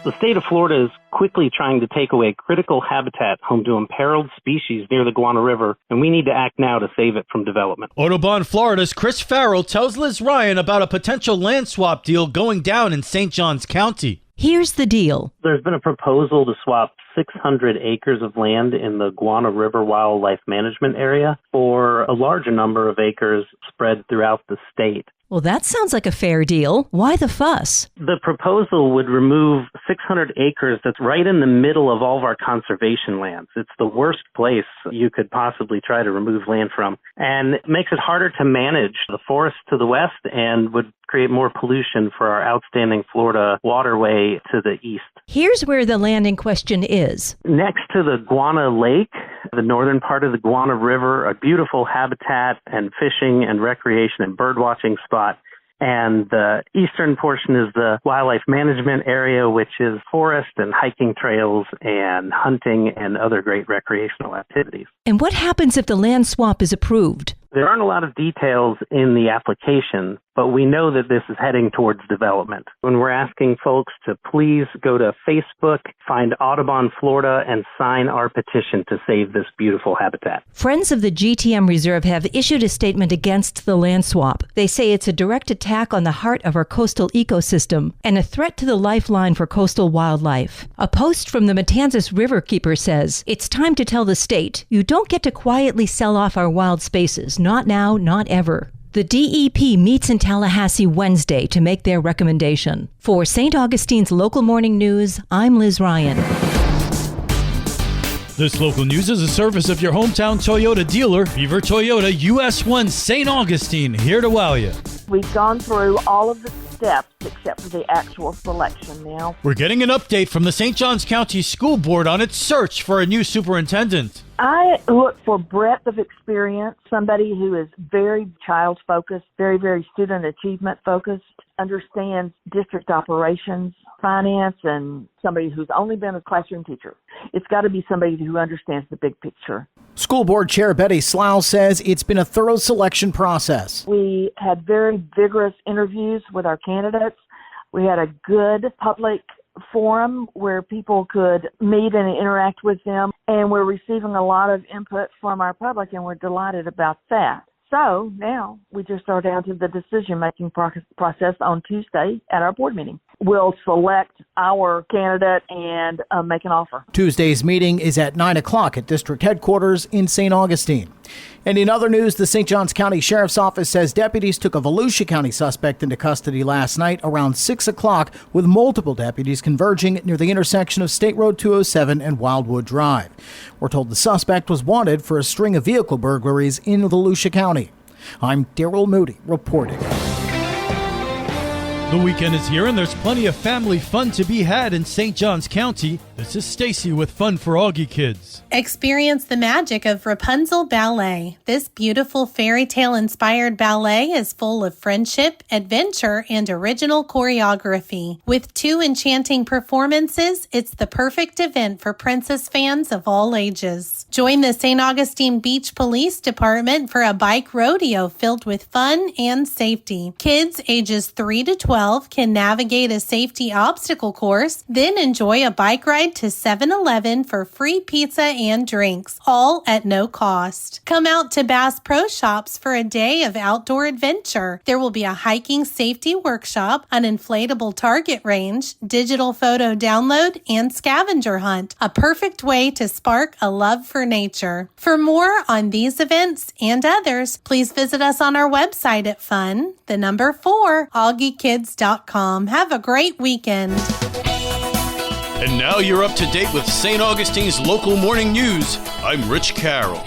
The state of Florida is quickly trying to take away critical habitat home to imperiled species near the Guana River, and we need to act now to save it from development. Audubon Florida's Chris Farrell tells Liz Ryan about a potential land swap deal going down in St. Johns County. Here's the deal. There's been a proposal to swap 600 acres of land in the Guana River Wildlife Management Area for a larger number of acres spread throughout the state. Well, that sounds like a fair deal. Why the fuss? The proposal would remove 600 acres that's right in the middle of all of our conservation lands. It's the worst place you could possibly try to remove land from, and it makes it harder to manage the forest to the west and would create more pollution for our outstanding Florida waterway to the east. Here's where the land in question is. Next to the Guana Lake, the northern part of the Guana River, a beautiful habitat and fishing and recreation and birdwatching spot. And the eastern portion is the wildlife management area, which is forest and hiking trails and hunting and other great recreational activities. And what happens if the land swap is approved? There aren't a lot of details in the application, but we know that this is heading towards development. When we're asking folks to please go to Facebook, find Audubon Florida, and sign our petition to save this beautiful habitat. Friends of the GTM Reserve have issued a statement against the land swap. They say it's a direct attack on the heart of our coastal ecosystem and a threat to the lifeline for coastal wildlife. A post from the Matanzas Riverkeeper says, "It's time to tell the state, you don't get to quietly sell off our wild spaces. Not now, not ever." The DEP meets in Tallahassee Wednesday to make their recommendation. For St. Augustine's Local Morning News, I'm Liz Ryan. This local news is a service of your hometown Toyota dealer, Beaver Toyota, US 1 St. Augustine, here to wow you. We've gone through all of the steps except for the actual selection now. We're getting an update from the St. Johns County School Board on its search for a new superintendent. I look for breadth of experience, somebody who is very child-focused, very, very student achievement focused, understands district operations, finance, and somebody who's only been a classroom teacher. It's got to be somebody who understands the big picture. School Board Chair Betty Slough says it's been a thorough selection process. We had very vigorous interviews with our candidates. We had a good public forum where people could meet and interact with them, and we're receiving a lot of input from our public, and we're delighted about that. So now we just are down to the decision-making process on Tuesday at our board meeting. We'll select our candidate and make an offer. Tuesday's meeting is at 9 o'clock at district headquarters in St. Augustine. And in other news, the St. Johns County Sheriff's Office says deputies took a Volusia County suspect into custody last night around 6 o'clock, with multiple deputies converging near the intersection of State Road 207 and Wildwood Drive. We're told the suspect was wanted for a string of vehicle burglaries in Volusia County. I'm Daryl Moody reporting. The weekend is here and there's plenty of family fun to be had in St. Johns County. This is Stacy with Fun for Augie Kids. Experience the magic of Rapunzel Ballet. This beautiful fairy tale inspired ballet is full of friendship, adventure, and original choreography. With 2 enchanting performances, it's the perfect event for princess fans of all ages. Join the St. Augustine Beach Police Department for a bike rodeo filled with fun and safety. Kids ages 3 to 12 can navigate a safety obstacle course, then enjoy a bike ride to 7-Eleven for free pizza and drinks, all at no cost. Come out to Bass Pro Shops for a day of outdoor adventure. There will be a hiking safety workshop, an inflatable target range, digital photo download, and scavenger hunt, a perfect way to spark a love for nature. For more on these events and others, please visit us on our website at fun4augiekids.com. Have a great weekend. And now you're up to date with St. Augustine's local morning news. I'm Rich Carroll.